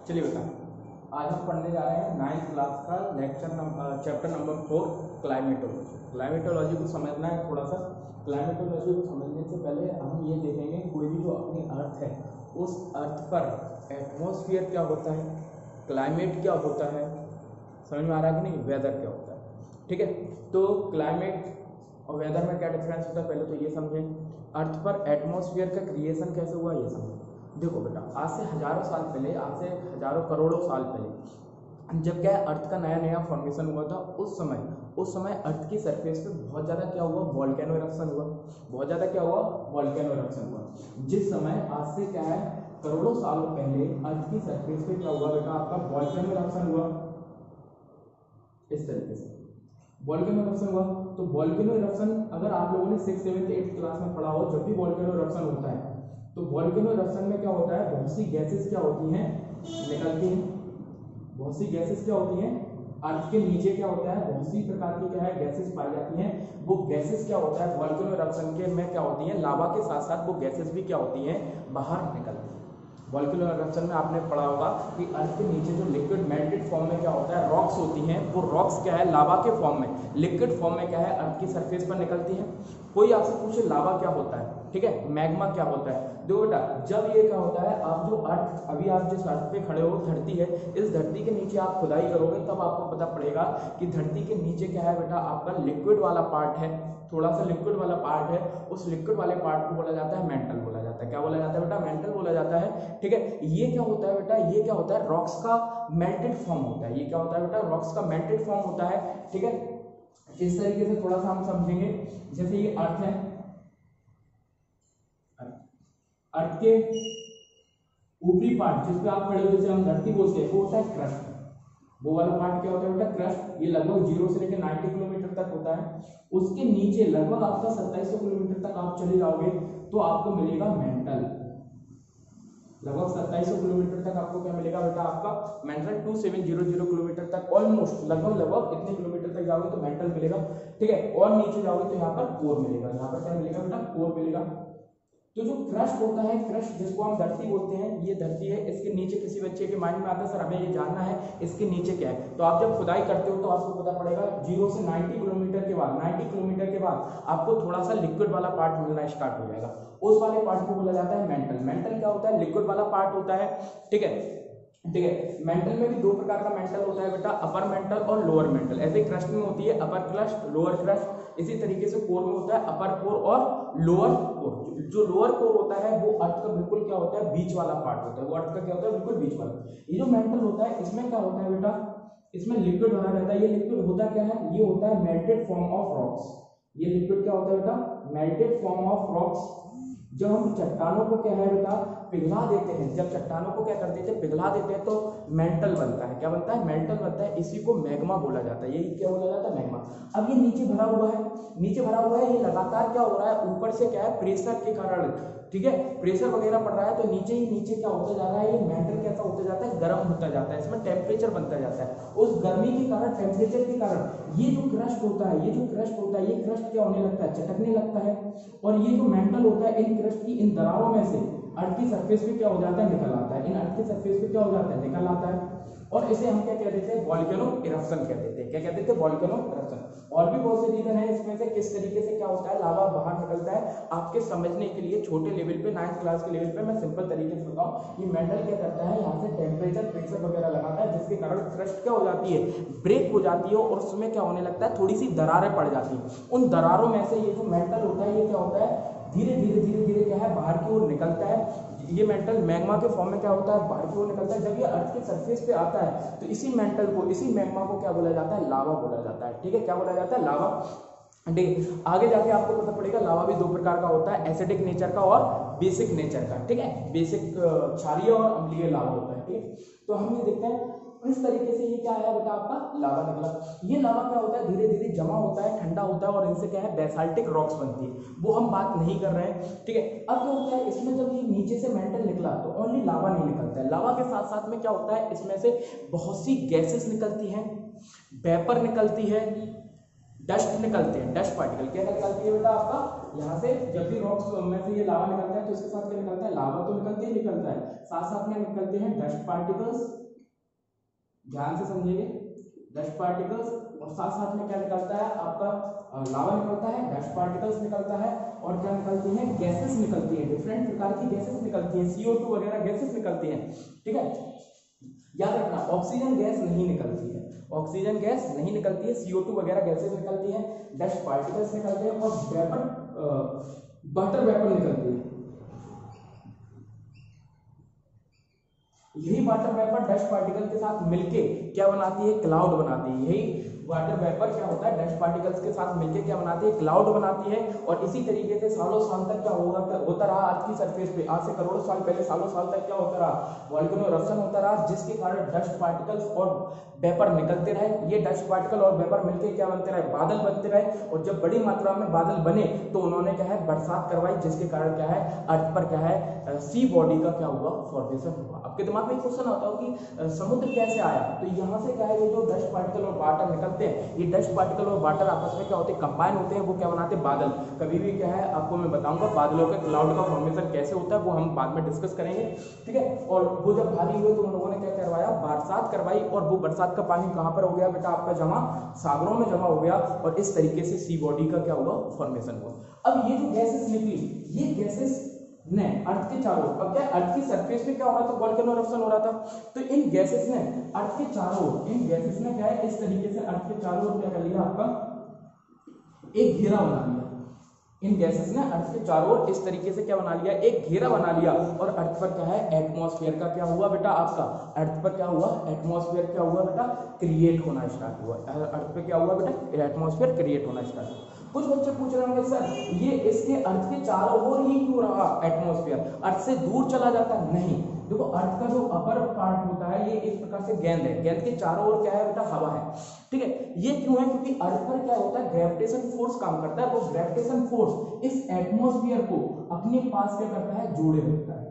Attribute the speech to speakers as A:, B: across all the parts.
A: चलिए बेटा, आज हम पढ़ने जा रहे हैं 9th क्लास का चैप्टर नंबर 4 क्लाइमेटोलॉजी। क्लाइमेटोलॉजी को समझना है थोड़ा सा। क्लाइमेटोलॉजी को समझने से पहले हम ये देखेंगे कोई भी जो अपनी अर्थ है उस अर्थ पर एटमॉस्फेयर क्या होता है, क्लाइमेट क्या होता है, समझ में आ रहा है कि नहीं, वेदर क्या होता है। ठीक है, तो क्लाइमेट और वेदर में क्या डिफरेंस होता है पहले तो ये समझें। अर्थ पर एटमॉस्फेयर का क्रिएशन कैसे हुआ ये समझें। देखो बेटा, आज से हजारों साल पहले, आज से हजारों करोड़ों साल पहले जब क्या है अर्थ का नया नया फॉर्मेशन हुआ था, उस समय अर्थ की सरफेस पे बहुत ज़्यादा क्या हुआ, वोल्केनो इरप्शन हुआ। बहुत ज़्यादा क्या हुआ, वोल्केनो इरप्शन हुआ। जिस समय आज से क्या है करोड़ों सालों पहले अर्थ की सरफेस पे क्या हुआ बेटा, आपका वोल्केनो इरप्शन हुआ। इस तरीके से वोल्केनो इरप्शन हुआ। तो वोल्केनो इरप्शन अगर आप लोगों ने 6th 7th 8th क्लास में पढ़ा हो, जब भी वोल्केनो इरप्शन होता है तो वोल्केनो इरप्शन में क्या होता है, बहुत सी गैसेस क्या होती हैं, निकलती हैं। बहुत सी गैसेस क्या होती हैं, अर्थ के नीचे क्या होता है, बहुत सी प्रकार की क्या है गैसेस पाई जाती हैं। वो गैसेस क्या होता है वोल्केनो इरप्शन के में क्या होती हैं, लावा के साथ साथ वो गैसेस भी क्या होती हैं, बाहर निकलती हैं। वोल्केनो इरप्शन में आपने पढ़ा होगा कि अर्थ के नीचे जो लिक्विड मेल्टेड फॉर्म में क्या होता है, रॉक्स होती हैं। वो रॉक्स क्या है, लावा के फॉर्म में, लिक्विड फॉर्म में क्या है अर्थ की सरफेस पर निकलती हैं। कोई आपसे पूछे लावा क्या होता है, ठीक है, मैग्मा क्या होता है। देखो बेटा, जब ये क्या होता है, आप जो अर्थ, अभी आप जिस अर्थ पे खड़े हो धरती है, इस धरती के नीचे आप खुदाई करोगे तब आपको पता पड़ेगा कि धरती के नीचे क्या है बेटा, आपका लिक्विड वाला पार्ट है, थोड़ा सा लिक्विड वाला पार्ट है। उस लिक्विड वाले पार्ट को बोला जाता है मेंटल बोला जाता है। क्या बोला जाता है बेटा, मेंटल बोला जाता है। ठीक है, ये क्या होता है बेटा, ये क्या होता है, रॉक्स का मेल्टेड फॉर्म होता है। ये क्या होता है बेटा, रॉक्स का मेल्टेड फॉर्म होता है। ठीक है, इस तरीके से थोड़ा सा हम समझेंगे। जैसे ये अर्थ है, अर्थ के ऊपरी पार्ट जिस पे आप खड़े हो, जैसे हम धरती बोलते हैं, वो होता है क्रस्ट। वो वाला पार्ट क्या होता है बेटा, क्रस्ट। ये लगभग 0 से लेकर 90 किलोमीटर तक होता है। उसके नीचे लगभग आपका 2700 किलोमीटर तक आप चले जाओगे तो आपको मिलेगा मेंटल। लगभग 2700 किलोमीटर तक आपको क्या मिलेगा बेटा, आपका मेंटल। 2700 किलोमीटर तक ऑलमोस्ट लगभग इतने किलोमीटर तक जाओगे तो मेंटल मिलेगा। ठीक है, और नीचे जाओगे तो यहाँ पर कोर मिलेगा। यहाँ पर क्या मिलेगा बेटा, कोर मिलेगा। तो जो क्रस्ट होता है, क्रस्ट जिसको हम धरती बोलते हैं, ये धरती है, इसके नीचे किसी बच्चे के माइंड में आता है सर हमें ये जानना है इसके नीचे क्या है, तो आप जब खुदाई करते हो तो आपको पता पड़ेगा 0 से 90 किलोमीटर के बाद, 90 किलोमीटर के बाद आपको थोड़ा सा लिक्विड वाला पार्ट मिलना स्टार्ट हो जाएगा। उस वाले पार्ट को बोला जाता है मेंटल। मेंटल क्या होता है, लिक्विड वाला पार्ट होता है। ठीक है, ठीक है, मेंटल में भी दो प्रकार का मेंटल होता है बेटा, अपर मेंटल और लोअर मेंटल। ऐसे क्रस्ट में होती है अपर क्रस्ट, लोअर क्रस्ट। इसी तरीके से कोर में होता है अपर कोर और लोअर कोर। जो लोअर कोर होता है वो अर्थ का बिल्कुल क्या होता है, बीच वाला पार्ट होता है। वो अर्थ का क्या होता है, बिल्कुल बीच वाला। ये जो मेंटल होता है इसमें क्या होता है बेटा, इसमें लिक्विड भरा रहता है। ये लिक्विड होता क्या है, ये होता है मेल्टेड फॉर्म ऑफ रॉक्स। ये लिक्विड क्या होता है बेटा, मेल्टेड फॉर्म ऑफ रॉक्स। जब हम चट्टानों को क्या है बेटा, पिघला देते हैं, जब चट्टानों को क्या कर देते हैं, पिघला देते हैं, तो मेंटल बनता है। क्या बनता है, मेंटल बनता है। इसी को मैग्मा बोला जाता है। यही क्या बोला जाता है, मैग्मा। अब ये नीचे भरा हुआ है, नीचे भरा हुआ है, ये लगातार क्या हो रहा है, ऊपर से क्या है, प्रेशर के कारण, ठीक है, प्रेशर वगैरह पड़ रहा है, तो नीचे ही नीचे क्या होता जा रहा है, ये मेंटल कैसा होता जाता है, गर्म होता जाता है। इसमें टेम्परेचर बनता जाता है। उस गर्मी के कारण, टेम्परेचर के कारण ये जो क्रस्ट होता है, ये जो क्रस्ट होता है, ये क्रस्ट क्या होने लगता है, चटकने लगता है। और ये जो मेंटल होता है, इन क्रस्ट की इन दरारों में से अर्थ की सरफेस पे क्या हो जाता है, निकल आता है। इन अर्थ की सरफेस पे क्या हो जाता है, निकल आता है। और इसे हम क्या कह देते हैं, वोल्केनो इरप्शन कह देते हैं। क्या कहते थे, वोल्केनो इरप्शन। और भी बहुत से रीजन है इसमें से, किस तरीके से क्या होता है, लावा बाहर निकलता है। आपके समझने के लिए छोटे लेवल पे, 9th क्लास के लेवल पे मैं सिंपल तरीके से बताऊं। ये मेंटल क्या करता है, यहाँ से टेम्परेचर, प्रेशर वगैरह लगाता है, जिसके कारण क्रस्ट क्या हो जाती है, ब्रेक हो जाती है। और उसमें क्या होने लगता है, थोड़ी सी दरारें पड़ जाती हैं। उन दरारों में से ये जो मेंटल होता है, ये क्या होता है, धीरे धीरे धीरे धीरे क्या है, बाहर की ओर निकलता है। ये मेंटल मैग्मा के फॉर्म में क्या होता है, बाहर की ओर निकलता है। जब ये अर्थ के सरफेस पे आता है तो इसी मेंटल को, इसी मैग्मा को क्या बोला जाता है, लावा बोला जाता है। ठीक है, क्या बोला जाता है, लावा। ठीक है, आगे जाके आपको पता पड़ेगा लावा भी दो प्रकार का होता है, एसिडिक नेचर का और बेसिक नेचर का। ठीक है, बेसिक क्षारीय और अम्लीय लावा होता है। ठीक है, तो हम ये देखते हैं इस तरीके से ये क्या आया बेटा, आपका लावा निकला। ये लावा क्या होता है, धीरे धीरे जमा होता है, ठंडा होता है, और इनसे क्या है, बेसाल्टिक रॉक्स बनती है। वो हम बात नहीं कर रहे हैं। ठीक है, अब क्या होता है, इसमें जब ये नीचे से मेंटल निकला तो ओनली लावा नहीं निकलता है। लावा के साथ साथ में क्या होता है, इसमें से बहुत सी गैसेस निकलती हैं, वेपर निकलती है, डस्ट निकलते हैं, डस्ट पार्टिकल क्या निकलती है बेटा आपका, यहाँ से जब भी रॉक्स में से ये लावा निकलता है तो इसके साथ क्या निकलता है, लावा तो निकलता है, साथ साथ में निकलते हैं डस्ट पार्टिकल्स, ध्यान से समझिए, डस्ट पार्टिकल्स, और साथ साथ में क्या निकलता है आपका लावा निकलता है, डस्ट पार्टिकल्स निकलता है, और क्या निकलती हैं, गैसेस निकलती हैं, डिफरेंट प्रकार की गैसेस निकलती हैं, CO2 वगैरह गैसेस निकलती हैं। ठीक है, याद रखना ऑक्सीजन गैस नहीं निकलती है, ऑक्सीजन गैस नहीं निकलती है, CO2 वगैरह गैसेस निकलती हैं, डस्ट पार्टिकल्स निकलते हैं, और वेपर वाटर वेपर निकलती है। यही वाटर वेपर डस्ट पार्टिकल के साथ मिलके क्या बनाती है, क्लाउड बनाती है। यही वाटर वेपर क्या होता है, डस्ट पार्टिकल्स के साथ मिलके क्या बनाती है, क्लाउड बनाती है। और इसी तरीके से सालों साल तक क्या होता रहा अर्थ की सरफेस पे, आज से करोड़ों साल पहले सालों साल तक क्या होता रहा, वोल्केनो इरप्शन होता रहा, जिसके कारण डस्ट पार्टिकल्स और वेपर निकलते रहे। ये डस्ट पार्टिकल और वेपर मिलके क्या बनते रहे, बादल बनते रहे, और जब बड़ी मात्रा में बादल बने तो उन्होंने क्या है, बरसात करवाई, जिसके कारण क्या है, अर्थ पर क्या है, सी बॉडी का क्या हुआ, फॉर्मेशन हुआ। आपके दिमाग में क्वेश्चन आता हो कि समुद्र कैसे आया, तो यहाँ से क्या है, ये जो डस्ट पार्टिकल और वाटर निकलते हैं, ये डस्ट पार्टिकल और वाटर आपस में क्या होते हैं, कंबाइन होते हैं, वो क्या बनाते हैं, बादल। कभी भी क्या है आपको मैं बताऊंगा बादलों के क्लाउड का फॉर्मेशन कैसे होता है, वो हम बाद में डिस्कस करेंगे। ठीक है, और वो जब भारी हुए तो उन लोगों ने क्या करवाया, बरसात करवाई, और वो बरसात का पानी कहाँ पर हो गया बेटा आपका, जमा सागरों में जमा हो गया, और इस तरीके से सी बॉडी का क्या हुआ, फॉर्मेशन हुआ। अब ये जो गैसेस निकली, ये गैसेस ने अर्थ के चारों, अब क्या अर्थ की सरफेस पे क्या हो रहा था, वोल्केनो इरप्शन हो रहा था, तो इन गैसेस ने अर्थ के चारों, इन गैसेस ने क्या है, इस तरीके से अर्थ के चारों ओर क्या कर लिया, आपका एक घेरा बना लिया। इन गैसेस ने अर्थ के चारों ओर इस तरीके से क्या बना लिया, एक घेरा बना लिया, और अर्थ पर क्या है, एटमॉस्फेयर का क्या हुआ बेटा आपका, अर्थ पर क्या हुआ, एटमॉस्फेयर क्या हुआ बेटा, क्रिएट होना स्टार्ट हुआ। अर्थ पे क्या हुआ बेटा, एटमॉस्फेयर क्रिएट होना स्टार्ट हुआ। कुछ बच्चे पूछ रहे होंगे सर ये इसके अर्थ के चारों ओर ही क्यों रहा एटमॉस्फेयर, अर्थ से दूर चला जाता, नहीं। देखो अर्थ का जो अपर पार्ट होता है ये एक प्रकार से गेंद है, गेंद के चारों ओर क्या है बेटा, हवा है। ठीक है, ये क्यों है, क्योंकि अर्थ पर क्या होता है, ग्रेविटेशन फोर्स काम करता है, वो ग्रेविटेशन फोर्स इस एटमॉस्फेयर को अपने पास क्या करता है, जोड़े रखता है।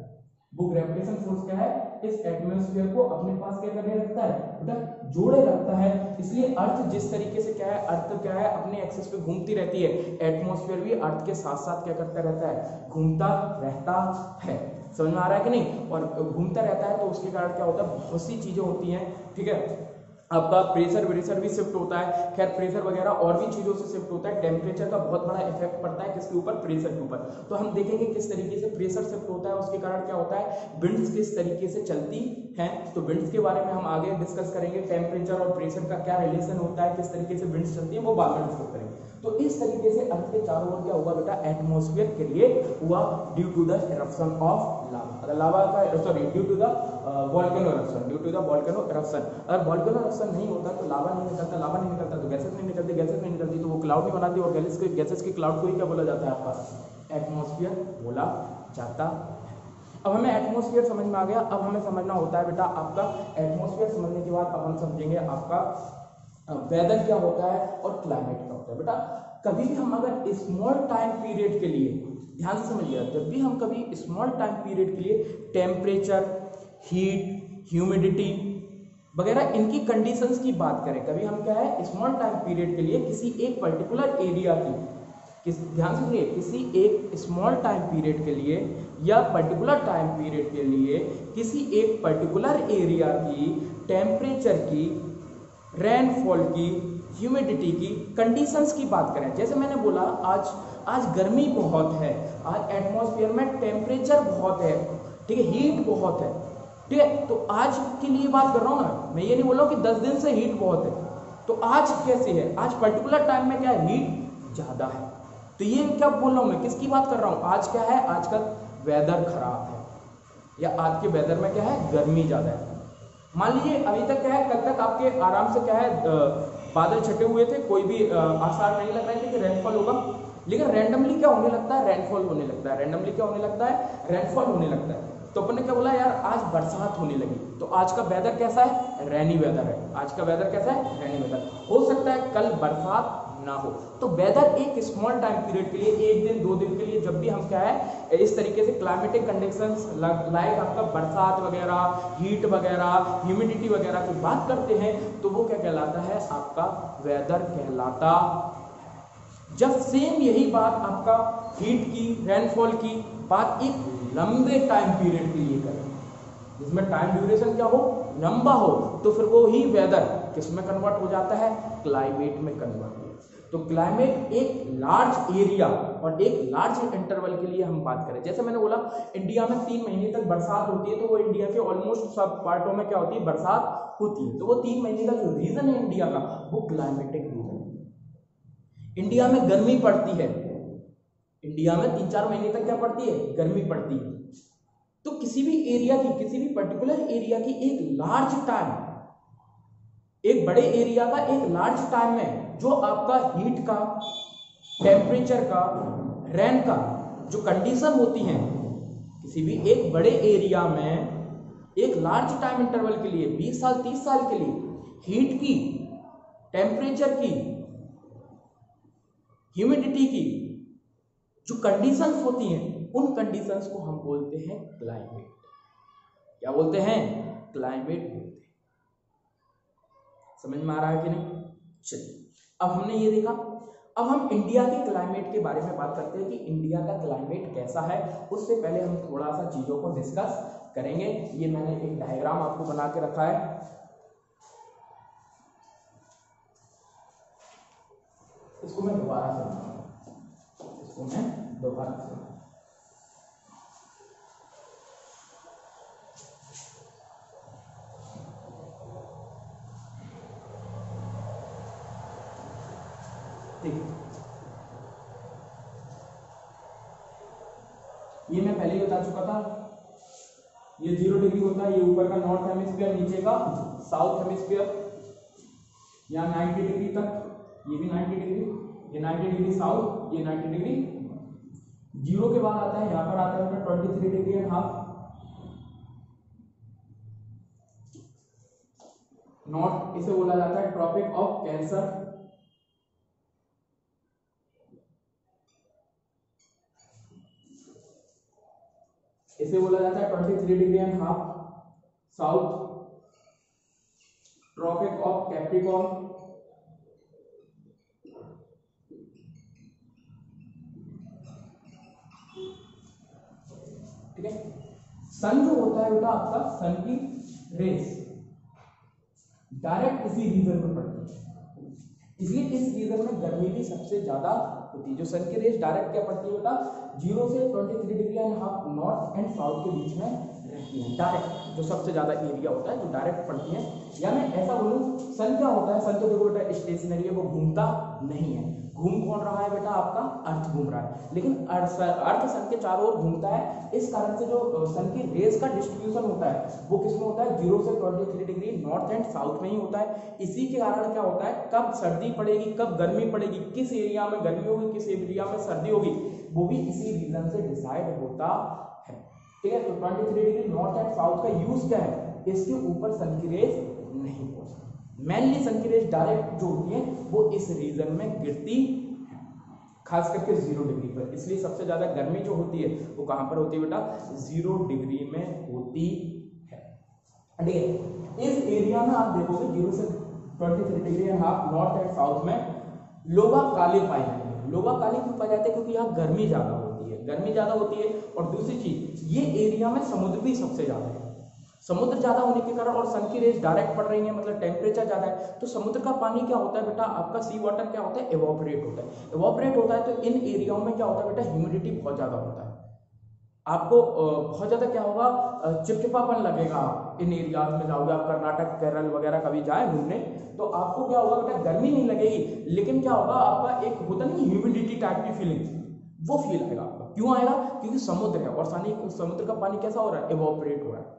A: वो ग्रेविटेशन फोर्स क्या है, इस एटमॉस्फेयर को अपने पास क्या करने रखता है बेटा, जोड़े रखता है। इसलिए अर्थ जिस तरीके से क्या है, अर्थ क्या है, अपने एक्सिस पे घूमती रहती है, एटमॉस्फेयर भी अर्थ के साथ साथ क्या करता रहता है, घूमता रहता है। समझ में आ रहा है कि नहीं, और घूमता रहता है तो उसके कारण क्या होता है, बहुत सी चीजें होती हैं। ठीक है, आपका प्रेशर वेरेशर भी शिफ्ट होता है, खैर प्रेशर वगैरह और भी चीजों से शिफ्ट होता है। टेम्परेचर का बहुत बड़ा इफेक्ट पड़ता है किसके ऊपर, प्रेशर के ऊपर। तो हम देखेंगे किस तरीके से प्रेशर शिफ्ट होता है, उसके कारण क्या होता है, विंड्स किस तरीके से चलती हैं, तो विंड्स के बारे में हम आगे डिस्कस करेंगे। टेम्परेचर और प्रेशर का क्या रिलेशन होता है, किस तरीके से विंड्स चलती है, वो बाद में डिस्कस करेंगे। तो इस तरीके से अर्थ के चारों ओर क्या हुआ बेटा, एटमॉस्फेयर क्रिएट हुआ due to the eruption of lava. अगर लावा का sorry due to the volcano eruption, due to the volcano eruption. अगर वोल्केनो इरप्शन नहीं होता तो लावा नहीं निकलता, लावा नहीं निकलता तो गैसेस नहीं निकलती, गैसेस नहीं निकलती तो वो क्लाउड नहीं बनाती, और गैसेस के क्लाउड को ही क्या बोला जाता है, आपका एटमॉस्फेयर बोला जाता है। अब हमें एटमॉस्फेयर समझ में आ गया, अब हमें समझना होता है बेटा आपका एटमॉस्फेयर समझने के बाद अब हम समझेंगे आपका वेदर क्या होता है और क्लाइमेट क्या होता है। बेटा कभी भी हम अगर स्मॉल टाइम पीरियड के लिए, ध्यान से समझिए, जब भी हम कभी स्मॉल टाइम पीरियड के लिए टेम्परेचर, हीट, ह्यूमिडिटी वगैरह इनकी कंडीशंस की बात करें, कभी हम क्या है स्मॉल टाइम पीरियड के लिए किसी एक पर्टिकुलर एरिया की, ध्यान से सुनिए, किसी एक स्मॉल टाइम पीरियड के लिए या पर्टिकुलर टाइम पीरियड के लिए किसी एक पर्टिकुलर एरिया की टेम्परेचर की, रेनफॉल की, ह्यूमिडिटी की कंडीशंस की बात करें। जैसे मैंने बोला आज गर्मी बहुत है, आज एटमॉस्फेयर में टेम्परेचर बहुत है, ठीक है, हीट बहुत है, ठीक है, तो आज के लिए बात कर रहा हूँ ना, मैं ये नहीं बोल रहा हूँ कि 10 दिन से हीट बहुत है, तो आज कैसे है, आज पर्टिकुलर टाइम में क्या है, हीट ज्यादा है। तो ये क्या बोल रहा हूँ मैं, किसकी बात कर रहा हूँ, आज क्या है, आज का वेदर खराब है, या आज के वेदर में क्या है, गर्मी ज्यादा है। मान लीजिए अभी तक क्या है, कल तक आपके आराम से क्या है बादल छटे हुए थे, कोई भी आसार नहीं लग रहे थे कि रेनफॉल होगा, लेकिन रैंडमली क्या होने लगता है, रेनफॉल होने लगता है, रैंडमली क्या होने लगता है, रेनफॉल होने लगता है। तो अपन ने क्या बोला, यार आज बरसात होने लगी, तो आज का वेदर कैसा है, रेनी वेदर है, आज का वेदर कैसा है, रेनी वेदर। हो सकता है कल बरसात ना हो, तो वेदर एक स्मॉल टाइम पीरियड के लिए, एक दिन 2 दिन के लिए, जब भी हम क्या है इस तरीके से क्लाइमेटिक कंडीशंस लाइक आपका बरसात वगैरह, हीट वगैरह, ह्यूमिडिटी वगैरह की बात करते हैं, तो वो क्या कहलाता है, आपका वेदर कहलाता जब सेम यही बात आपका हीट की, रेनफॉल की बात एक लंबे टाइम पीरियड के लिए करें, जिसमें टाइम ड्यूरेशन क्या हो, लंबा हो, तो फिर वो ही वेदर किस में कन्वर्ट हो जाता है, क्लाइमेट में कन्वर्ट हो। तो क्लाइमेट एक लार्ज एरिया और एक लार्ज इंटरवल के लिए हम बात करें, जैसे मैंने बोला इंडिया में 3 महीने तक बरसात होती है, तो वो इंडिया के ऑलमोस्ट सब पार्टों में क्या होती है, बरसात होती है। तो वो 3 महीने का जो रीजन है इंडिया का, वो क्लाइमेटिक रीजन है। इंडिया में गर्मी पड़ती है, इंडिया में 3-4 महीने तक क्या पड़ती है, गर्मी पड़ती है। तो किसी भी एरिया की, किसी भी पर्टिकुलर एरिया की एक लार्ज टाइम, एक बड़े एरिया का एक लार्ज टाइम में जो आपका हीट का, टेम्परेचर का, रेन का जो कंडीशन होती हैं, किसी भी एक बड़े एरिया में एक लार्ज टाइम इंटरवल के लिए 20 साल 30 साल के लिए हीट की, टेम्परेचर की, ह्यूमिडिटी की जो कंडीशंस होती हैं, उन कंडीशंस को हम बोलते हैं क्लाइमेट। क्या बोलते हैं, क्लाइमेट बोलते हैं। समझ में आ रहा है कि नहीं? चलिए, अब हमने ये देखा, अब हम इंडिया के क्लाइमेट के बारे में बात करते हैं कि इंडिया का क्लाइमेट कैसा है। उससे पहले हम थोड़ा सा चीजों को डिस्कस करेंगे। ये मैंने एक डायग्राम आपको बना के रखा है, इसको मैं दोबारा से, इसको मैं दोबारा से ठीक, ये मैं पहले ही बता चुका था। ये 0 डिग्री होता है, ये ऊपर का नॉर्थ हेमिस्फीयर, नीचे का साउथ हेमिस्फीयर, यहाँ 90 डिग्री तक, ये भी 90 डिग्री, ये 90 डिग्री साउथ, ये 90 डिग्री। 0 के बाद आता है, यहाँ पर आता है 23 डिग्री एंड हाफ नॉर्थ, इसे बोला जाता है ट्रॉपिक ऑफ कैंसर। इसे बोला जाता है 23 degree and half south, tropic of Capricorn. ठीक है, सन जो होता है बेटा आपका, सन की रेस डायरेक्ट इसी रीजन में पड़ती है, इसलिए इस रीजन में गर्मी भी सबसे ज्यादा होती है। जो सन की रेस डायरेक्ट क्या पड़ती है बेटा, 0 से 23 degree and half north and south के बीच में रहती है। डायरेक्ट जो सबसे ज्यादा एरिया होता है जो डायरेक्ट पड़ती है, या मैं ऐसा बोलूं, सन क्या होता है, सन तो देखो बेटा स्टेशनरी है, वो घूमता नहीं है। घूम कौन रहा है बेटा, आपका अर्थ घूम रहा है, लेकिन अर्थ सन के चारों ओर घूमता है। इस कारण से जो सन की रेस का डिस्ट्रीब्यूशन होता है वो किसमें होता है, 0 से 23 डिग्री नॉर्थ एंड साउथ में ही होता है। इसी के कारण क्या होता है, कब सर्दी पड़ेगी, कब गर्मी पड़ेगी, किस एरिया में गर्मी होगी, किस एरिया में सर्दी होगी, वो भी इसी रीजन से डिसाइड होता है। ठीक है, तो 23 डिग्री नॉर्थ एंड साउथ का यूज क्या है, इसके ऊपर सन की रेस नहीं पहुंचती। मेनली सन की रेस डायरेक्ट जो होती है वो इस रीजन में गिरती है, खास करके 0 डिग्री पर। इसलिए सबसे ज्यादा गर्मी जो होती है वो कहां पर होती है बेटा, 0 डिग्री में होती है। ठीक है, इस एरिया में आप देखोगे 0 से 23 degree and half north and south में लोबा काले पाए जाते हैं। लोबा काले क्यों पाए जाते हैं, क्योंकि यहाँ गर्मी ज्यादा होती है, गर्मी ज्यादा होती है। और दूसरी चीज, ये एरिया में समुद्र भी सबसे ज्यादा है। समुद्र ज्यादा होने के कारण और सन की रेस डायरेक्ट पड़ रही है, मतलब टेम्परेचर ज्यादा है, तो समुद्र का पानी क्या होता है बेटा, आपका सी वाटर क्या होता है, एवोपरेट होता है। एवोपरेट होता है तो इन एरियाओं में क्या होता है बेटा, ह्यूमिडिटी बहुत ज्यादा होता है। आपको बहुत ज्यादा क्या होगा, चिपचिपापन लगेगा। इन एरियाज में जाओगे आप, कर्नाटक केरल वगैरह कभी जाए घूमने, तो आपको क्या होगा बेटा, गर्मी नहीं लगेगी, लेकिन क्या होगा, आपका एक होता नहीं ह्यूमिडिटी टाइप की फीलिंग, वो फील आएगा आपका। क्यों आएगा, क्योंकि समुद्र है और समुद्र का पानी कैसा हो रहा है, एवोपरेट हो रहा है।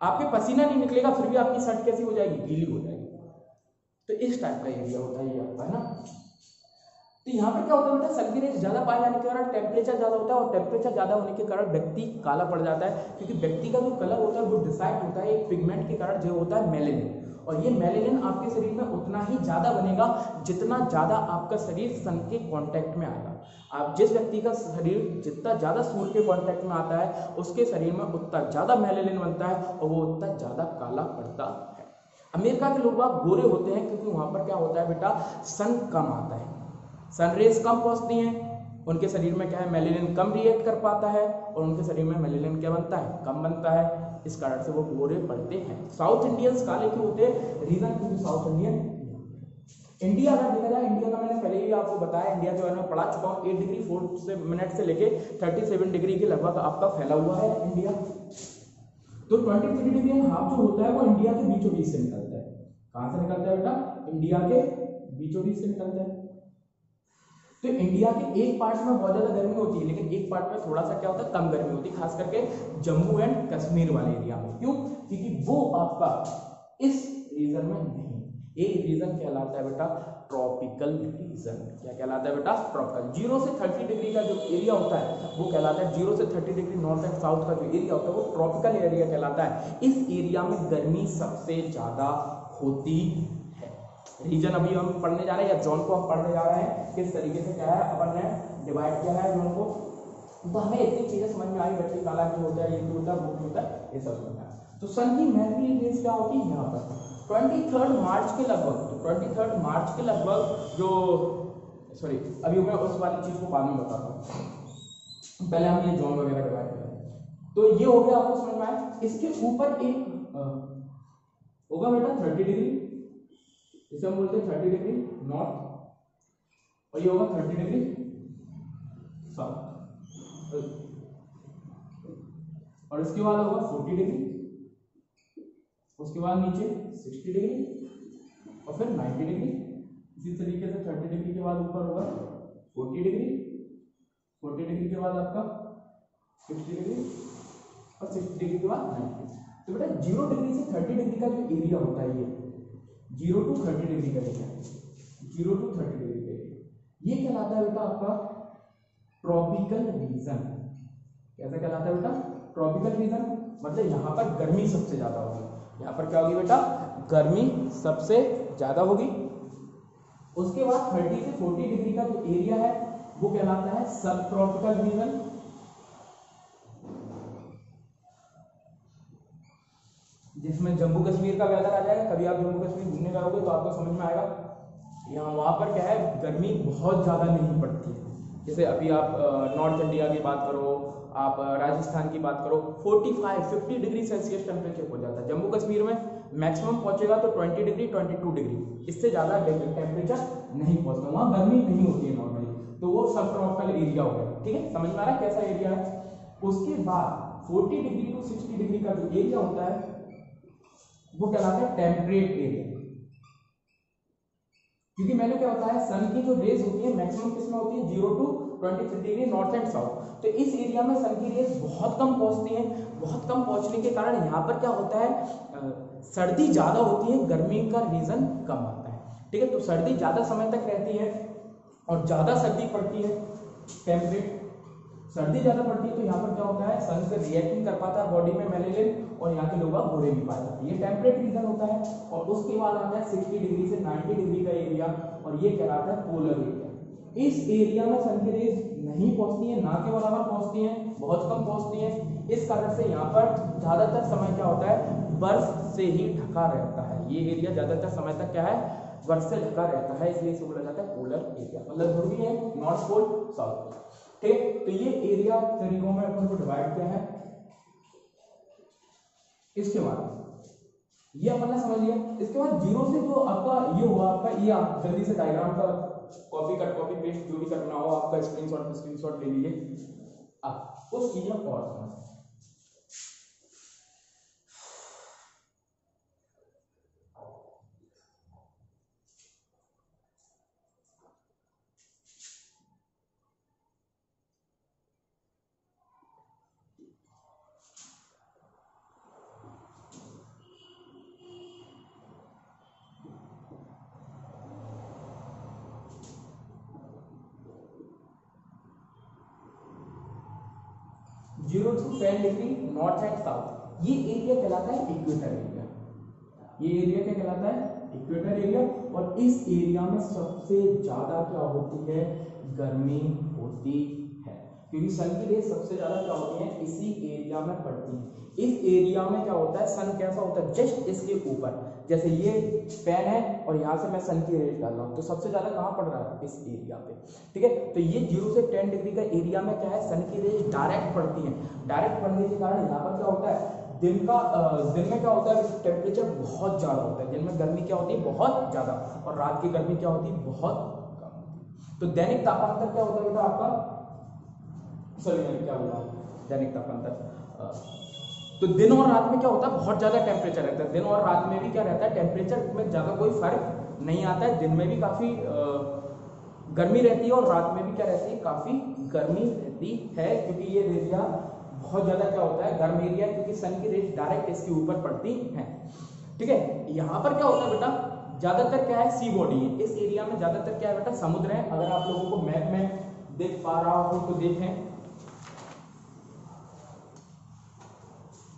A: आपके पसीना नहीं निकलेगा, फिर भी आपकी शर्ट कैसी हो जाएगी, गीली हो जाएगी। तो इस टाइप का एरिया होता है ये आपका, है ना। तो यहाँ पर क्या होता है बेटा, सन की रेस ज्यादा पाए जाने के कारण टेम्परेचर ज्यादा होता है, और टेम्परेचर ज्यादा होने के कारण व्यक्ति काला पड़ जाता है, क्योंकि व्यक्ति का जो कलर होता है वो डिसाइड होता है एक पिगमेंट के कारण, जो होता है मेलेनिन। और ये मेलेनिन आपके शरीर में उतना ही ज्यादा बनेगा जितना ज्यादा आपका शरीर सन के कांटेक्ट में आएगा। आप जिस व्यक्ति का शरीर जितना ज्यादा सूर्य के कांटेक्ट में आता है, उसके शरीर में उतना ज्यादा मेलेनिन बनता है और वो उतना ज्यादा काला पड़ता है। अमेरिका के लोग बाग गोरे होते हैं क्योंकि वहां पर क्या होता है बेटा, सन कम आता है, सन रेज कम पहुंचती हैं, उनके शरीर में क्या है, मेलेनिन कम रिएक्ट कर पाता है और उनके शरीर में मेलेनिन क्या बनता है, कम बनता है, इस कारण से वो गोरे पड़ते हैं। साउथ इंडियंस काले क्यों होते हैं, रीजन क्योंकि साउथ इंडियन। इंडिया अगर देखा जाए, इंडिया का मैंने पहले ही आपको बताया, इंडिया के बारे में पढ़ा चुका हूँ, 8 डिग्री 4 मिनट से लेके 37 डिग्री के लगभग आपका फैला हुआ है इंडिया। तो 23 डिग्री हाफ जो होता है वो इंडिया के बीचों बीच से निकलता है। कहां से निकलता है बेटा, इंडिया के बीचों बीच से निकलता है। तो इंडिया के एक पार्ट में बहुत ज्यादा गर्मी होती है, लेकिन एक पार्ट में थोड़ा सा क्या होता है, कम गर्मी होती है, खास करके जम्मू एंड कश्मीर वाले एरिया में। क्यों, क्योंकि वो आपका इस रीजन में नहीं। एक रीजन कहलाता है बेटा ट्रॉपिकल रीजन। क्या कहलाता है बेटा, ट्रॉपिकल। 0 से 30 डिग्री का जो एरिया होता है वो कहलाता है, 0 से 30 डिग्री नॉर्थ एंड साउथ का जो एरिया होता है वो ट्रॉपिकल एरिया कहलाता है। इस एरिया में गर्मी सबसे ज्यादा होती है। रीजन अभी हम पढ़ने जा रहे हैं, या जोन को हम पढ़ने जा रहे हैं, किस तरीके से क्या है अपन ने डिवाइड किया है जोन को। तो हमें इतनी चीजें समझ में आई, बैटरी काला क्यों होता है, ये क्यों होता है, वो क्यों होता है, ये सब समझ में आया। तो सन की मैक्सिमम रेंज क्या होती है, यहाँ पर 23 मार्च के लगभग, तो 23 मार्च के लगभग जो, सॉरी अभी मैं उस वाली चीज को बाद में बताता हूँ, पहले हम ये जोन वगैरह डिवाइड करें। तो ये हो गया, आपको समझ में आया। इसके ऊपर एक होगा बेटा 30 डिग्री, इसे हम बोलते हैं 30 डिग्री नॉर्थ, और ये होगा 30 डिग्री साउथ, और इसके बाद होगा 40 डिग्री, उसके बाद नीचे 60 डिग्री और फिर 90 डिग्री। इसी तरीके से 30 डिग्री के बाद ऊपर होगा 40 डिग्री, 40 डिग्री के बाद आपका 60 डिग्री और 60 डिग्री के बाद 90। तो बेटा 0 डिग्री से 30 डिग्री का जो एरिया होता है, ये 0 to 30 डिग्री का एरिया, 0 to 30 डिग्री का एरिया, ये कहलाता है बेटा आपका ट्रॉपिकल रीजन। कैसा कहलाता है बेटा, ट्रॉपिकल रीजन। मतलब यहाँ पर गर्मी सबसे ज्यादा होगी, यहाँ पर क्या होगी बेटा, गर्मी सबसे ज्यादा होगी। उसके बाद 30 से 40 डिग्री का जो एरिया है वो कहलाता है सब ट्रॉपिकल रीजन। जिसमें जम्मू कश्मीर का वेदर आ जाएगा। कभी आप जम्मू कश्मीर घूमने जाओगे तो आपको समझ में आएगा, यहाँ वहां पर क्या है, गर्मी बहुत ज्यादा नहीं पड़ती है। जैसे अभी आप नॉर्थ इंडिया की बात करो, आप राजस्थान की बात करो, 45-50 डिग्री सेल्सियस टेम्परेचर हो जाता है। जम्मू कश्मीर में मैक्सिमम पहुंचेगा तो 20 डिग्री 22 डिग्री, इससे ज्यादा टेम्परेचर नहीं पहुंचता, वहां गर्मी नहीं होती है नॉर्मली। तो वो सब ट्रॉपिकल एरिया हो गया। ठीक है, समझ में आ रहा है कैसा एरिया है। उसके बाद 40 डिग्री टू 60 डिग्री का जो एरिया होता है वो कहलाता है टेम्परेट एरिया। क्योंकि मैंने क्या होता है, सन की जो रेज होती है मैक्सिमम किसमें होती है, 0 to 23 degree north and south. तो इस एरिया में सन की रेज बहुत कम पहुंचती हैं। बहुत कम पहुंचने के कारण यहाँ पर क्या होता है, सर्दी ज्यादा होती है, गर्मी का रीजन कम आता है। ठीक है, तो सर्दी ज्यादा समय तक रहती है और ज्यादा सर्दी पड़ती है। टेम्परेट सर्दी ज्यादा पड़ती है तो यहाँ पर क्या होता है, सन से रिएक्ट नहीं कर पाता बॉडी में मेलेनिन, और यहाँ के लोग गोरे भी पाए जाते हैं। ये टेम्परेट रीजन होता है। और उसके बाद आता है 60 डिग्री से 90 डिग्री का एरिया, और ये कहलाता है पोलर एरिया। इस एरिया में सन की रेज नहीं पहुंचती है, ना के बराबर पहुंचती हैं, बहुत कम पहुंचती हैं। इस कारण से यहाँ पर ज्यादातर समय क्या होता है, बर्फ से ही ढका रहता है। ये एरिया ज्यादातर समय तक क्या है, बर्फ से ढका रहता है, इसलिए इसे बोला जाता है पोलर एरिया। मतलब ध्रुवीय है, नॉर्थ पोल साउथ। ठीक है, तो ये एरिया तरीकों में अपन को डिवाइड किया है। इसके बाद ये अपन ने समझ लिया। इसके बाद 0 से जो आपका ये हुआ आपका, ये आप जल्दी से डायग्राम का कॉपी पेस्ट जो भी करना हो आपका स्क्रीनशॉट ले लीजिए। अब उस चीज में और समझ 0 to 10 degree north and south, ये एरिया कहलाता है इक्वेटर एरिया। ये एरिया क्या कहलाता है, इक्वेटर एरिया। और इस एरिया में सबसे ज्यादा क्या होती है, गर्मी होती है, क्योंकि सन की रेज सबसे ज्यादा क्या होती है, इसी एरिया में पड़ती है। इस एरिया में क्या होता है, सन कैसा होता है जस्ट इसके ऊपर, जैसे ये पेन है और यहाँ से मैं सन की रेज डाल रहा हूँ तो सबसे ज्यादा कहाँ पड़ रहा है, इस एरिया पे, ठीक है। तो ये 0 से 10 डिग्री का एरिया में क्या है, सन की रेज डायरेक्ट पड़ती है। डायरेक्ट पड़ने के कारण यहाँ पर क्या होता है, दिन में क्या होता है, टेम्परेचर बहुत ज्यादा होता है, दिन में गर्मी क्या होती है, बहुत ज्यादा, और रात की गर्मी क्या होती है, बहुत कम होती है। तो दैनिक तापांतर क्या होता है बेटा आपका, सॉरी क्या हुआ, दैनिक तापांतर, तो दिन और रात में क्या होता है, बहुत ज्यादा टेम्परेचर रहता है। दिन और रात में भी क्या रहता है, टेम्परेचर में ज्यादा कोई फर्क नहीं आता है। दिन में भी काफी गर्मी रहती है और रात में भी क्या रहती है, काफी गर्मी रहती है, क्योंकि ये एरिया बहुत ज्यादा क्या होता है, गर्म एरिया, क्योंकि सन की रेज डायरेक्ट इसके ऊपर पड़ती है, ठीक है। यहाँ पर क्या होता है बेटा, ज्यादातर क्या है, सी बॉडी है, इस एरिया में ज्यादातर क्या है बेटा, समुद्र है। अगर आप लोगों को मैप में देख पा रहा हो तो देखें,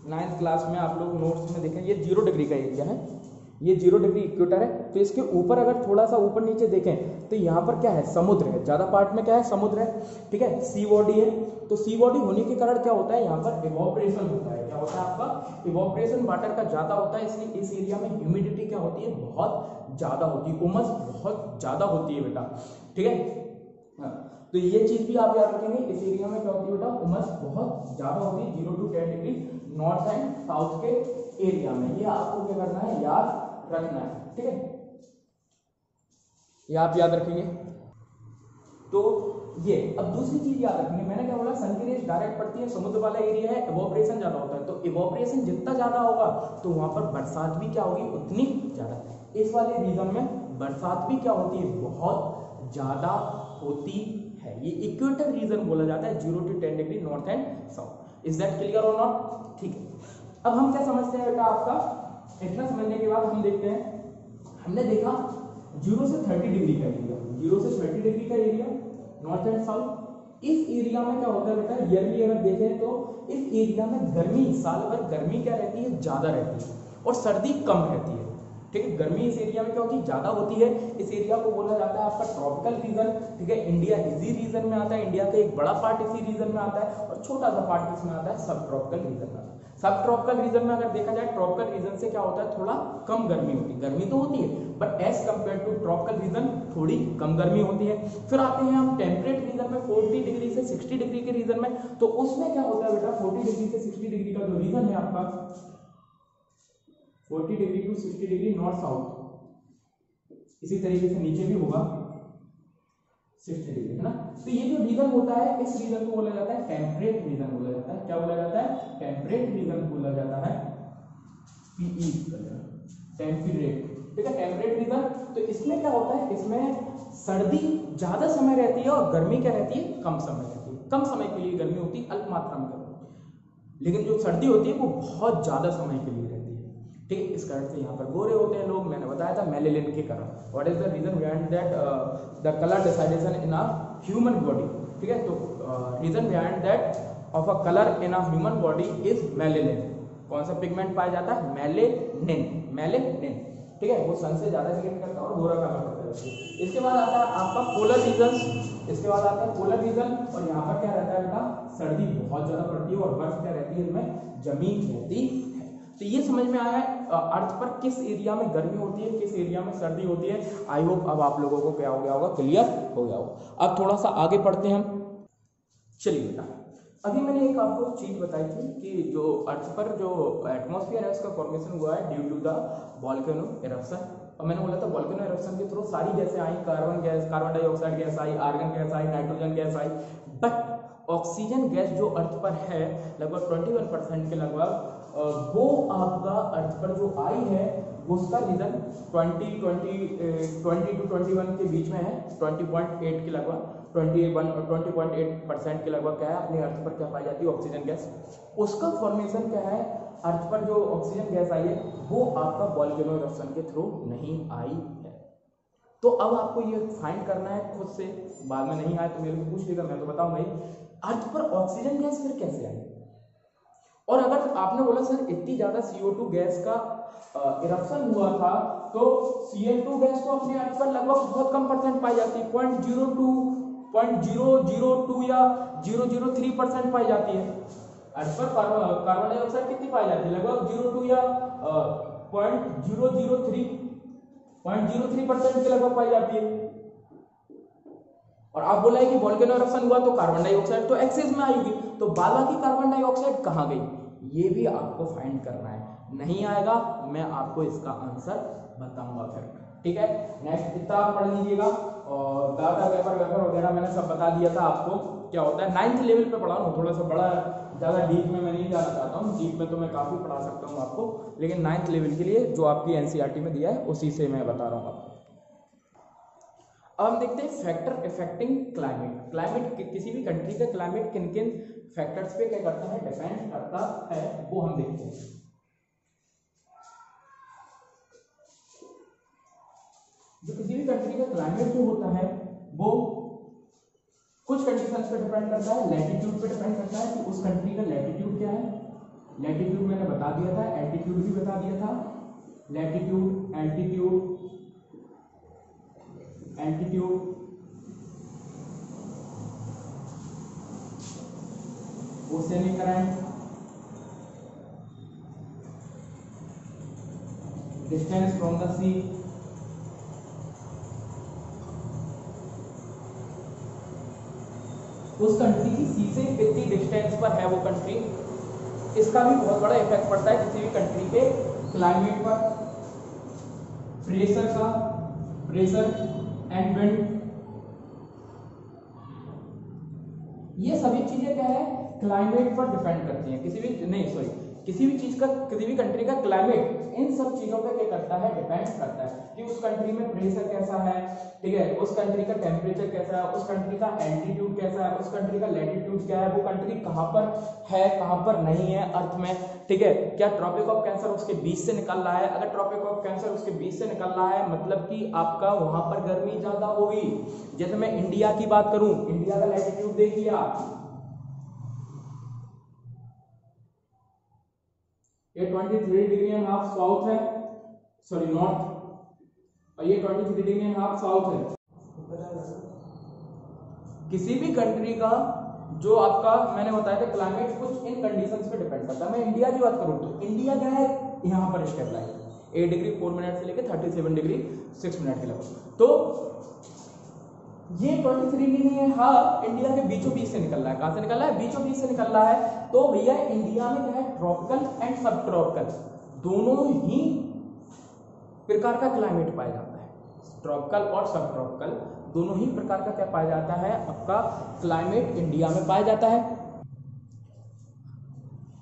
A: 9th क्लास में आप लोग नोट्स में देखें, ये 0 डिग्री का एरिया है, ये 0 डिग्री इक्वेटर है। तो इसके ऊपर अगर थोड़ा सा ऊपर नीचे देखें तो यहाँ पर क्या है, समुद्र है, ज्यादा पार्ट में क्या है, समुद्र है, ठीक है, सी बॉडी है। तो सी बॉडी होने के कारण क्या होता है, यहाँ पर इवोपरेशन होता है। क्या होता है आपका, इवोपरेशन वाटर का ज्यादा होता है, इसलिए इस एरिया में ह्यूमिडिटी क्या होती है, बहुत ज्यादा होती है, उमस बहुत ज्यादा होती है बेटा, ठीक है। तो ये चीज भी आप याद रखेंगे, इस एरिया में क्या होती है बेटा, उमस बहुत ज्यादा होती है, 0 to 10 degree north and south के एरिया में। ये आपको क्या करना है, याद रखना है, ठीक है, ये आप याद रखेंगे। तो ये अब दूसरी चीज याद रखेंगे, मैंने क्या बोला, सन की रेज डायरेक्ट पड़ती है, समुद्र वाला एरिया है, इवोपरेशन ज्यादा होता है। तो इवोपरेशन जितना ज्यादा होगा तो वहां पर बरसात भी क्या होगी, उतनी ज्यादा। इस वाले रीजन में बरसात भी क्या होती है, बहुत ज्यादा होती है। ये इक्वेटर रीजन बोला जाता है, 0 to 10 degree north and south. Is that clear और नॉट, ठीक है। अब हम क्या समझते हैं बेटा, आपका इतना समझने के बाद हम देखते हैं, हमने देखा 0 से 30 डिग्री का एरिया, 0 से 30 डिग्री का एरिया नॉर्थ एंड साउथ। इस एरिया में क्या होता है बेटा, ईयरली अगर देखें तो इस एरिया में गर्मी, साल भर गर्मी क्या रहती है, ज्यादा रहती है, और सर्दी कम रहती है, ठीक है। गर्मी इस एरिया में क्या होती है, ज्यादा होती है। इस एरिया को बोला जाता है आपका ट्रॉपिकल रीजन, ठीक है। इंडिया इसी रीजन में आता है, इंडिया का एक बड़ा पार्ट इसी रीजन में आता है, और छोटा सा पार्ट इसमें आता है सब ट्रॉपिकल रीजन में। सब ट्रॉपिकल रीजन में अगर देखा जाए, ट्रॉपिकल रीजन से क्या होता है, थोड़ा कम गर्मी होती है, गर्मी तो होती है but as compare to tropical region थोड़ी कम गर्मी होती है। फिर आते हैं हम टेम्परेट रीजन में, 40 डिग्री से 60 डिग्री के रीजन में। तो उसमें क्या होता है बेटा, 40 डिग्री से 60 डिग्री का जो रीजन है आपका, 40 degree to 60 degree north south, इसी तरीके से नीचे भी होगा 60 डिग्री, है ना। तो ये जो रीजन होता है, इस रीजन को बोला जाता है टेम्परेट रीजन बोला जाता है। क्या बोला जाता है, टेम्परेट रीजन बोला जाता है, पीई टेम्परेट, ठीक है, टेम्परेट रीजन। तो इसमें क्या होता है, इसमें सर्दी ज्यादा समय रहती है और गर्मी क्या रहती है, कम समय रहती है। कम समय के लिए गर्मी होती है, अल्प मात्रा में गर्मी, लेकिन जो सर्दी होती है वो बहुत ज्यादा समय के लिए रहती है, ठीक है। इस कारण से यहाँ पर गोरे होते हैं लोग, मैंने बताया था मेलेनिन के कारण। What is the reason behind that, the colour decidation in a human body, ठीक है। तो reason behind that of a colour in a human body is melanin. कौन सा पिगमेंट पाया जाता है, मेलेनिन, मेलेनिन, ठीक है। वो सन से ज्यादा ग्रीन करता है और गोरा कलर करता है। इसके बाद आता है आपका पोलर रीजन, इसके बाद आता है पोलर रीजन, और यहाँ पर क्या रहता है बेटा, सर्दी बहुत ज्यादा पड़ती है और बर्फ क्या रहती है, इनमें जमी रहती है। तो ये समझ में आया है अर्थ पर किस एरिया में गर्मी होती है, किस एरिया में सर्दी होती है। आई होप अब आप लोगों को क्या हो गया होगा, क्लियर हो गया होगा। अब थोड़ा सा आगे पढ़ते हैं हम, चलिए बेटा। अभी मैंने एक आपको चीज बताई थी कि जो अर्थ पर जो एटमॉस्फेयर है उसका फॉर्मेशन हुआ है due to the volcano eruption. और मैंने बोला था वोल्केनो इरप्शन के थ्रू सारी गैसें आई, carbon gas, carbon dioxide gas आई, आर्गन गैस आई, नाइट्रोजन गैस आई, बट ऑक्सीजन गैस जो अर्थ पर है लगभग 21% के लगभग, वो आपका अर्थ पर जो आई है उसका रीजन 20 to 21 के बीच में है, 20.8 के लगभग, 20.8% के लगभग क्या है अपने अर्थ पर क्या पाई जाती है, ऑक्सीजन गैस। उसका फॉर्मेशन क्या है, अर्थ पर जो ऑक्सीजन गैस आई है वो आपका वोल्केनो इरप्शन के थ्रू नहीं आई है। तो अब आपको ये फाइंड करना है खुद से, बाद में नहीं आए तो मेरे को पूछ लेगा, मैं तो बताऊंगा ही, अर्थ पर ऑक्सीजन गैस फिर कैसे आई। और अगर आपने बोला सर इतनी ज्यादा CO2 गैस का इरप्शन हुआ था, तो Cl2 गैस तो अपने अर्थ पर लगभग बहुत कम परसेंट पाई जाती है, 0.02 या 003% पाई जाती है। अर्थ पर कार्बन डाइऑक्साइड कितनी पाई जाती है, लगभग 0.2 या 0.03% के लगभग पाई जाती है। और आप बोला है कि वोल्केनो इरप्शन हुआ तो कार्बन डाइऑक्साइड तो एक्सेस में आएगी, तो बाद बाकी कार्बन डाइऑक्साइड कहाँ गई, ये भी आपको फाइंड करना है। नहीं आएगा मैं आपको इसका आंसर बताऊंगा फिर, ठीक है। नेक्स्ट इतना आप पढ़ लीजिएगा। और डाटा वेपर वगैरह मैंने सब बता दिया था आपको क्या होता है। 9th लेवल पे पढ़ा हूँ, थोड़ा सा बड़ा, ज़्यादा डीप में मैं नहीं जाना चाहता हूँ। डीप में तो मैं काफ़ी पढ़ा सकता हूँ आपको, लेकिन 9th लेवल के लिए जो आपकी एनसीईआरटी में दिया है उसी से मैं बता रहा हूँ आपको। अब हम देखते हैं फैक्टर इफेक्टिंग क्लाइमेट। क्लाइमेट किसी भी कंट्री का क्लाइमेट किन किन फैक्टर्स पे क्या करता है, डिपेंड करता है, वो हम देखते हैं। जो किसी भी कंट्री का क्लाइमेट जो होता है वो कुछ कंडीशंस पे डिपेंड करता है। लैटिट्यूड पे डिपेंड करता है कि उस कंट्री का लैटिट्यूड क्या है। लैटिट्यूड मैंने बता दिया था, एल्टीट्यूड भी बता दिया था। Latitude, altitude, altitude, oceanic current, distance from the sea, उस कंट्री की सी से कितनी डिस्टेंस पर है वो कंट्री, इसका भी बहुत बड़ा इफेक्ट पड़ता है किसी भी कंट्री के क्लाइमेट पर। प्रेशर का, प्रेशर एंड विंड, ये सभी चीजें क्या है, क्लाइमेट पर डिपेंड करती हैं। किसी भी चीज का, किसी भी कंट्री का क्लाइमेट इन सब चीजों पे क्या करता है, डिपेंड करता है कि उस कंट्री में प्रेशर कैसा है, ठीक है, उस कंट्री का टेम्परेचर कैसा है, उस कंट्री का एल्टीट्यूड कैसा है, उस कंट्री का लैटिट्यूड क्या है, वो कंट्री कहाँ पर है कहाँ पर नहीं है अर्थ में, ठीक है, क्या ट्रॉपिक ऑफ कैंसर उसके बीच से निकल रहा है। अगर ट्रॉपिक ऑफ कैंसर उसके बीच से निकल रहा है मतलब कि आपका वहां पर गर्मी ज्यादा होगी। जैसे मैं इंडिया की बात करूं, इंडिया का लैटिट्यूड देखिए आप, ये 23 डिग्री एंड हाफ साउथ है, सॉरी नॉर्थ, और ये 23 डिग्री एंड हाफ साउथ है। किसी भी कंट्री का जो आपका मैंने बताया था क्लाइमेट कुछ इन कंडीशंस पे डिपेंड करता है। मैं इंडिया की बात करूं तो इंडिया क्या है, यहां पर स्टेबलाइज 8 डिग्री 4 मिनट से लेकर 37 डिग्री 6 मिनट के लगभग। तो ये 23 डिग्री है, हाँ, इंडिया के बीचों बीच से निकल रहा है। कहां से निकल रहा है, बीचों बीच से निकल रहा है। तो भैया इंडिया में क्या है, ट्रॉपिकल एंड सब ट्रॉपिकल दोनों ही प्रकार का क्लाइमेट पाया जाता है। ट्रॉपिकल और सब ट्रॉपिकल दोनों ही प्रकार का क्या पाया जाता है, आपका क्लाइमेट इंडिया में पाया जाता है।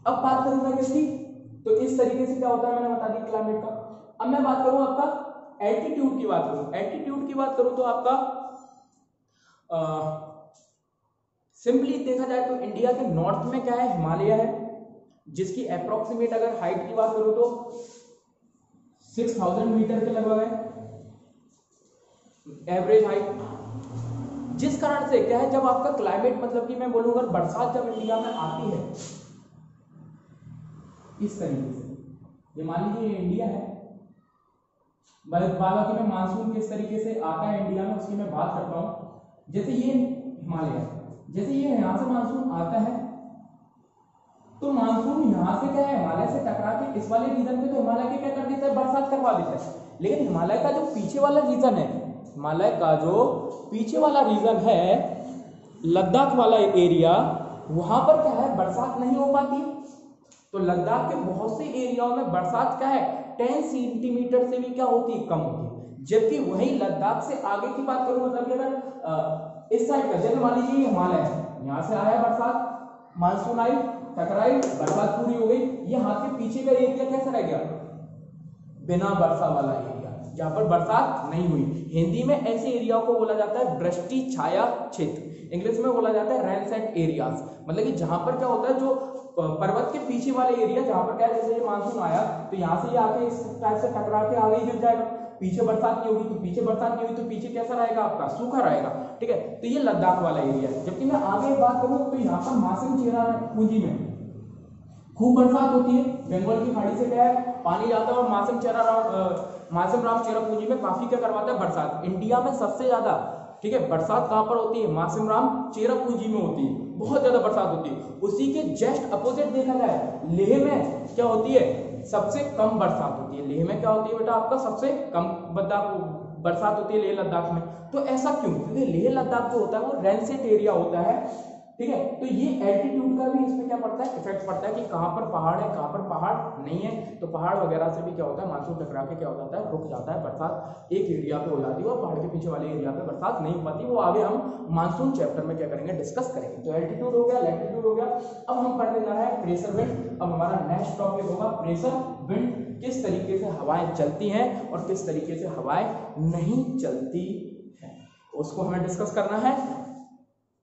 A: अब बात करूंगा किसकी, तो इस तरीके से क्या होता है मैंने बता दिया क्लाइमेट का। अब मैं बात करूं आपका एल्टीट्यूड की बात करूं, एल्टीट्यूड की बात करूं तो आपका सिंपली देखा जाए तो इंडिया के नॉर्थ में क्या है, हिमालय है, जिसकी अप्रोक्सीमेट अगर हाइट की बात करूं तो 6000 मीटर के लगभग है एवरेज हाइट। जिस कारण से क्या है, जब आपका क्लाइमेट मतलब कि मैं बोलूंगा बरसात जब इंडिया में आती है इस तरीके से, ये मान लीजिए इंडिया है, बाकी में मानसून किस तरीके से आता है इंडिया में उसकी मैं बात करता हूं। जैसे ये हिमालय है, जैसे ये यहां से मानसून आता है तो मानसून यहां से क्या है, हिमालय से टकरा के इस वाले रीजन पे तो हिमालय के क्या कर देता है, बरसात करवा देता है। लेकिन हिमालय का जो पीछे वाला रीजन है, हिमालय का जो पीछे वाला रीजन है, लद्दाख वाला एरिया, वहां पर क्या है, बरसात नहीं हो पाती। तो लद्दाख के बहुत से एरियाओं में बरसात क्या है, 10 सेंटीमीटर से भी क्या होती है, कम होती है। जबकि वही लद्दाख से आगे की बात करूं, मतलब अगर इस साइड का, जैसे मान लीजिए हिमालय है, यहां से आया बरसात, मानसून आई, टकराई, बरसात पूरी हो गई, ये हाथ के पीछे का एरिया कैसा रह गया, बिना वर्षा वाला एरिया, जहां पर बरसात नहीं हुई। हिंदी में ऐसे एरिया को बोला जाता है वृष्टि छाया क्षेत्र, इंग्लिश में बोला जाता है रेनसेट एरियाज। मतलब कि जहां पर क्या होता है, जो पर्वत के पीछे वाले एरिया, जहां पर क्या है, जैसे ये मानसून आया तो यहाँ से ये आके इस टाइप से टकरा के आगे गिर जाएगा, पीछे बरसात नहीं होगी, तो पीछे बरसात नहीं हुई तो पीछे कैसा रहेगा आपका, सूखा रहेगा, ठीक है। तो ये लद्दाख वाला एरिया है। जबकि मैं आगे बात करूं तो यहाँ पर मासिम चेरापूंजी में खूब बरसात होती है, बंगाल की खाड़ी से क्या है पानी जाता है, और मासिम राम चेरापूंजी में काफी क्या करवाता है, बरसात। इंडिया में सबसे ज्यादा, ठीक है, बरसात कहां पर होती है, मासिम राम चेरापूंजी में होती है। बहुत ज्यादा बरसात होती है। उसी के जस्ट अपोजिट देखा जाए लेह में क्या होती है, सबसे कम बरसात होती है। लेह में क्या होती है बेटा, आपका सबसे कम बरसात होती है लेह लद्दाख में। तो ऐसा क्यों, क्योंकि लेह लद्दाख जो होता है वो रेनसेट एरिया होता है, ठीक है। तो ये एल्टीट्यूड का भी इसमें क्या पड़ता है, इफेक्ट पड़ता है कि कहाँ पर पहाड़ है कहाँ पर पहाड़ नहीं है। तो पहाड़ वगैरह से भी क्या होता है, मानसून टकरा के क्या हो जाता है, रुक जाता है, बरसात एक एरिया पे हो जाती है और पहाड़ के पीछे वाले एरिया पे बरसात नहीं हो पाती। वो आगे हम मानसून चैप्टर में क्या करेंगे, डिस्कस करेंगे। तो एल्टीट्यूड हो गया, लैटिट्यूड हो गया। अब हम पढ़ने जा रहे हैं प्रेशर विंड। अब हमारा नेक्स्ट टॉपिक होगा प्रेशर विंड, किस तरीके से हवाएं चलती हैं और किस तरीके से हवाएं नहीं चलती है, उसको हमें डिस्कस करना है।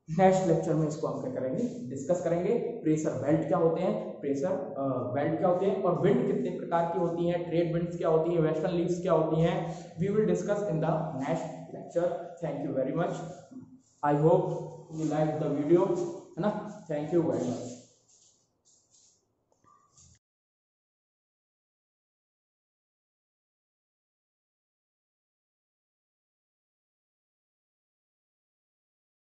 A: नेक्स्ट लेक्चर में इसको हम क्या करेंगे, डिस्कस करेंगे। प्रेशर बेल्ट क्या होते हैं, प्रेशर बेल्ट क्या होते हैं, और विंड कितने प्रकार की होती हैं, ट्रेड विंड्स क्या होती हैं, वेस्टर्न लीव्स क्या होती हैं, we will discuss in the next lecture. Thank you very much, I hope you like the video, है ना। Thank you very much.